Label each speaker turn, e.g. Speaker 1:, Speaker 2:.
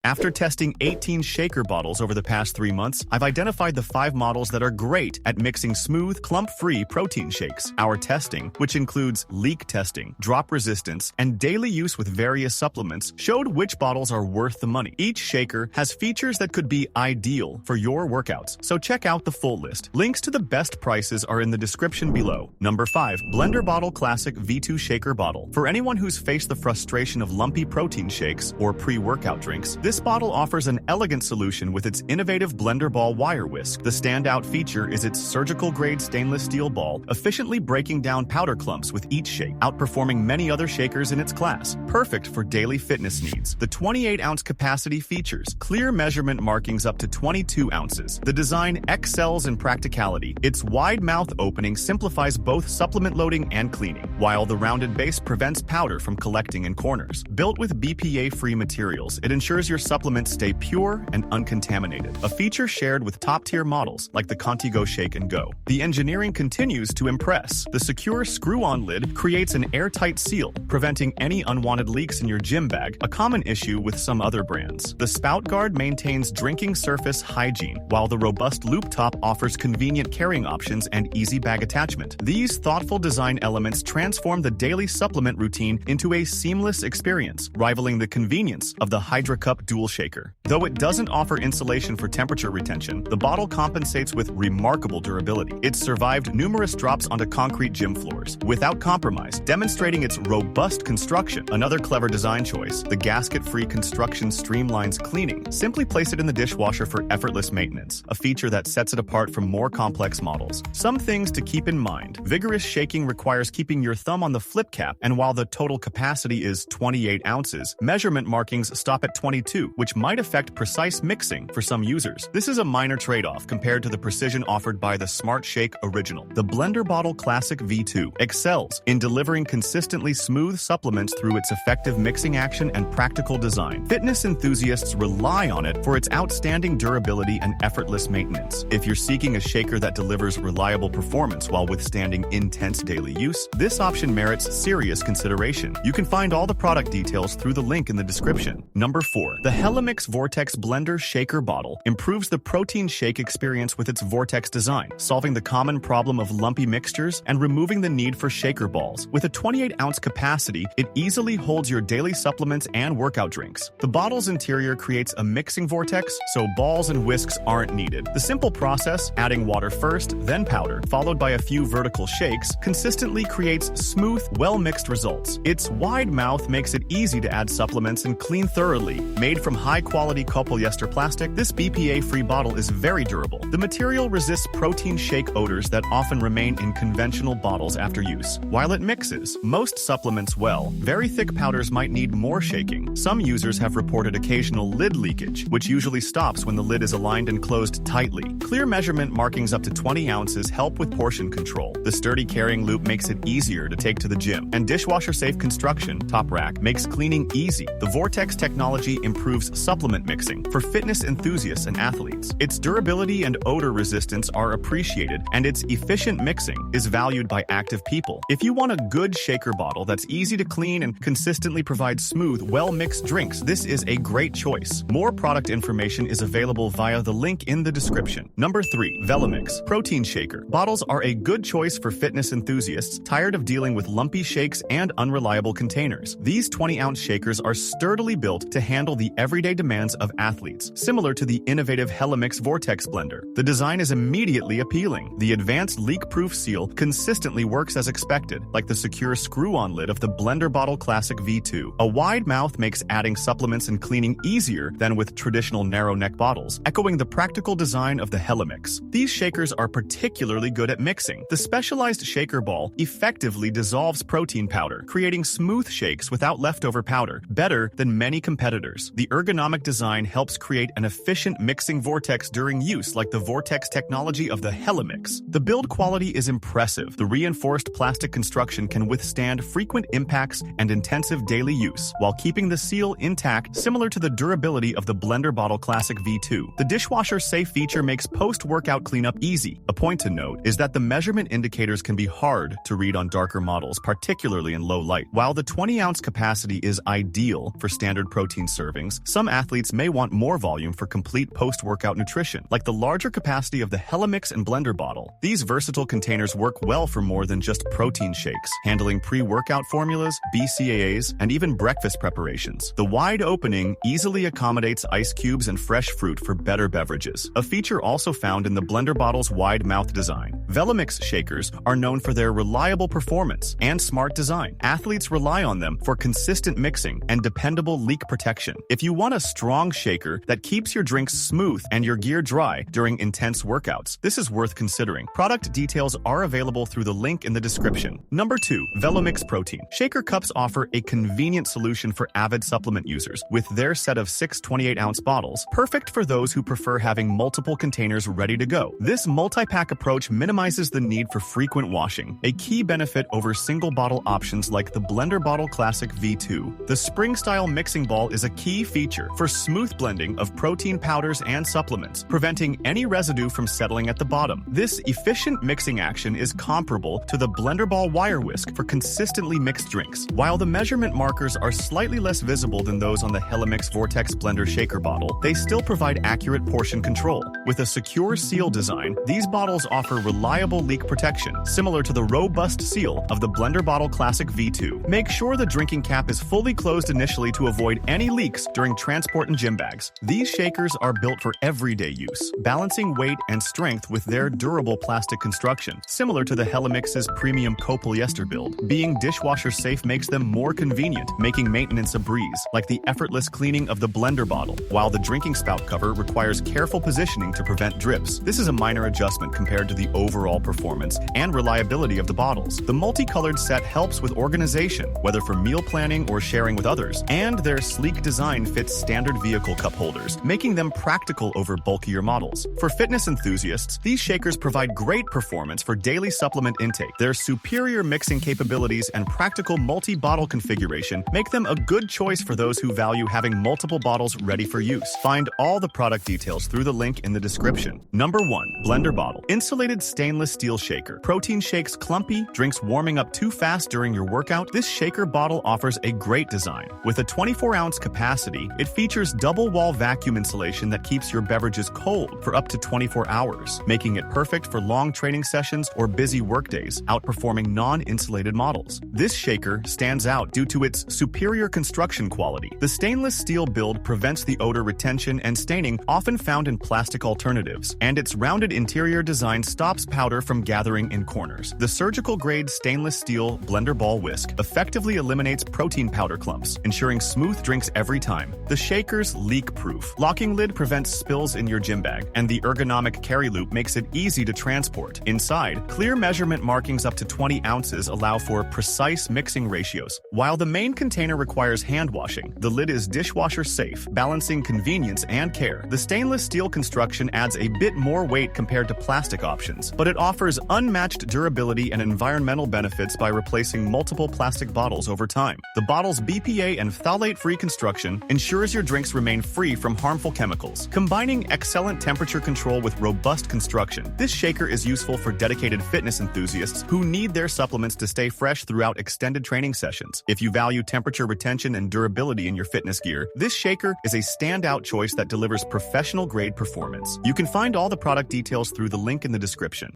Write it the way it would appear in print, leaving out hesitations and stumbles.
Speaker 1: After testing 18 shaker bottles over the past 3 months, I've identified the 5 models that are great at mixing smooth, clump-free protein shakes. Our testing, which includes leak testing, drop resistance, and daily use with various supplements, showed which bottles are worth the money. Each shaker has features that could be ideal for your workouts, so check out the full list. Links to the best prices are in the description below. Number 5. BlenderBottle Classic V2 Shaker Bottle. For anyone who's faced the frustration of lumpy protein shakes or pre-workout drinks, this bottle offers an elegant solution with its innovative blender ball wire whisk. The standout feature is its surgical-grade stainless steel ball, efficiently breaking down powder clumps with each shake, outperforming many other shakers in its class. Perfect for daily fitness needs. The 28-ounce capacity features clear measurement markings up to 22 ounces. The design excels in practicality. Its wide mouth opening simplifies both supplement loading and cleaning, while the rounded base prevents powder from collecting in corners. Built with BPA-free materials, it ensures your supplements stay pure and uncontaminated, a feature shared with top-tier models like the Contigo Shake & Go. The engineering continues to impress. The secure screw-on lid creates an airtight seal, preventing any unwanted leaks in your gym bag, a common issue with some other brands. The spout guard maintains drinking surface hygiene, while the robust loop top offers convenient carrying options and easy bag attachment. These thoughtful design elements transform the daily supplement routine into a seamless experience, rivaling the convenience of the Hydra Cup Dual Shaker. Though it doesn't offer insulation for temperature retention, the bottle compensates with remarkable durability. It's survived numerous drops onto concrete gym floors without compromise, demonstrating its robust construction. Another clever design choice, the gasket-free construction streamlines cleaning. Simply place it in the dishwasher for effortless maintenance, a feature that sets it apart from more complex models. Some things to keep in mind. Vigorous shaking requires keeping your thumb on the flip cap, and while the total capacity is 28 ounces, measurement markings stop at 22, which might affect precise mixing for some users. This is a minor trade-off compared to the precision offered by the Smart Shake Original. The BlenderBottle Classic V2 excels in delivering consistently smooth supplements through its effective mixing action and practical design. Fitness enthusiasts rely on it for its outstanding durability and effortless maintenance. If you're seeking a shaker that delivers reliable performance while withstanding intense daily use, this option merits serious consideration. You can find all the product details through the link in the description. Number 4. The Helimix Vortex Blender Shaker Bottle improves the protein shake experience with its vortex design, solving the common problem of lumpy mixtures and removing the need for shaker balls. With a 28-ounce capacity, it easily holds your daily supplements and workout drinks. The bottle's interior creates a mixing vortex, so balls and whisks aren't needed. The simple process, adding water first, then powder, followed by a few vertical shakes, consistently creates smooth, well-mixed results. Its wide mouth makes it easy to add supplements and clean thoroughly. Made from high-quality copolyester plastic, this BPA-free bottle is very durable. The material resists protein shake odors that often remain in conventional bottles after use. While it mixes most supplements well, very thick powders might need more shaking. Some users have reported occasional lid leakage, which usually stops when the lid is aligned and closed tightly. Clear measurement markings up to 20 ounces help with portion control. The sturdy carrying loop makes it easier to take to the gym, and dishwasher-safe construction, top rack, makes cleaning easy. The Vortex technology improves supplement mixing for fitness enthusiasts and athletes. Its durability and odor resistance are appreciated, and its efficient mixing is valued by active people. If you want a good shaker bottle that's easy to clean and consistently provides smooth, well-mixed drinks, this is a great choice. More product information is available via the link in the description. Number 3. Velomix Protein Shaker. Bottles are a good choice for fitness enthusiasts tired of dealing with lumpy shakes and unreliable containers. These 20-ounce shakers are sturdily built to handle the everyday demands of athletes, similar to the innovative Helmix Vortex blender. The design is immediately appealing. The advanced leak-proof seal consistently works as expected, like the secure screw-on lid of the BlenderBottle Classic V2. A wide mouth makes adding supplements and cleaning easier than with traditional narrow-neck bottles, echoing the practical design of the HELIMIX. These shakers are particularly good at mixing. The specialized shaker ball effectively dissolves protein powder, creating smooth shakes without leftover powder, better than many competitors. The ergonomic design helps create an efficient mixing vortex during use, like the vortex technology of the HELIMIX. The build quality is impressive. The reinforced plastic construction can withstand frequent impacts and intensive daily use, while keeping the seal intact, similar to the durability of the BlenderBottle Classic V2. The dishwasher-safe feature makes post-workout cleanup easy. A point to note is that the measurement indicators can be hard to read on darker models, particularly in low light. While the 20-ounce capacity is ideal for standard protein servings, drinks, some athletes may want more volume for complete post-workout nutrition, like the larger capacity of the HELIMIX and BlenderBottle. These versatile containers work well for more than just protein shakes, handling pre-workout formulas, BCAAs, and even breakfast preparations. The wide opening easily accommodates ice cubes and fresh fruit for better beverages, a feature also found in the BlenderBottle's wide mouth design. Velomix shakers are known for their reliable performance and smart design. Athletes rely on them for consistent mixing and dependable leak protection. If you want a strong shaker that keeps your drinks smooth and your gear dry during intense workouts, this is worth considering. Product details are available through the link in the description. Number 2. Velomix Protein. Shaker cups offer a convenient solution for avid supplement users with their set of 6 28-ounce bottles, perfect for those who prefer having multiple containers ready to go. This multi-pack approach minimizes the need for frequent washing, a key benefit over single-bottle options like the BlenderBottle Classic V2. The spring-style mixing ball is a key feature for smooth blending of protein powders and supplements, preventing any residue from settling at the bottom. This efficient mixing action is comparable to the BlenderBall wire whisk for consistently mixed drinks. While the measurement markers are slightly less visible than those on the Helmix Vortex blender shaker bottle, they still provide accurate portion control. With a secure seal design, these bottles offer reliable leak protection, similar to the robust seal of the BlenderBottle Classic V2. Make sure the drinking cap is fully closed initially to avoid any leaks during transport and gym bags. These shakers are built for everyday use, balancing weight and strength with their durable plastic construction, similar to the HELIMIX's premium copolyester build. Being dishwasher safe makes them more convenient, making maintenance a breeze, like the effortless cleaning of the BlenderBottle, while the drinking spout cover requires careful positioning to prevent drips. This is a minor adjustment compared to the overall performance and reliability of the bottles. The multicolored set helps with organization, whether for meal planning or sharing with others, and their sleek design fits standard vehicle cup holders, making them practical over bulkier models. For fitness enthusiasts, these shakers provide great performance for daily supplement intake. Their superior mixing capabilities and practical multi-bottle configuration make them a good choice for those who value having multiple bottles ready for use. Find all the product details through the link in the description. Number 1. BlenderBottle. Insulated stainless steel shaker. Protein shakes clumpy, drinks warming up too fast during your workout? This shaker bottle offers a great design. With a 24-ounce capacity, it features double-wall vacuum insulation that keeps your beverages cold for up to 24 hours, making it perfect for long training sessions or busy workdays, outperforming non-insulated models. This shaker stands out due to its superior construction quality. The stainless steel build prevents the odor retention and staining often found in plastic alternatives, and its rounded interior design stops powder from gathering in corners. The surgical-grade stainless steel blender ball whisk effectively eliminates protein powder clumps, ensuring smooth drinks every time. The shaker's leak-proof locking lid prevents spills in your gym bag, and the ergonomic carry loop makes it easy to transport. Inside, clear measurement markings up to 20 ounces allow for precise mixing ratios. While the main container requires hand washing, the lid is dishwasher safe, balancing convenience and care. The stainless steel construction adds a bit more weight compared to plastic options, but it offers unmatched durability and environmental benefits by replacing multiple plastic bottles over time. The bottle's BPA and phthalate-free construction ensures your drinks remain free from harmful chemicals. Combining excellent temperature control with robust construction, this shaker is useful for dedicated fitness enthusiasts who need their supplements to stay fresh throughout extended training sessions. If you value temperature retention and durability in your fitness gear, this shaker is a standout choice that delivers professional-grade performance. You can find all the product details through the link in the description.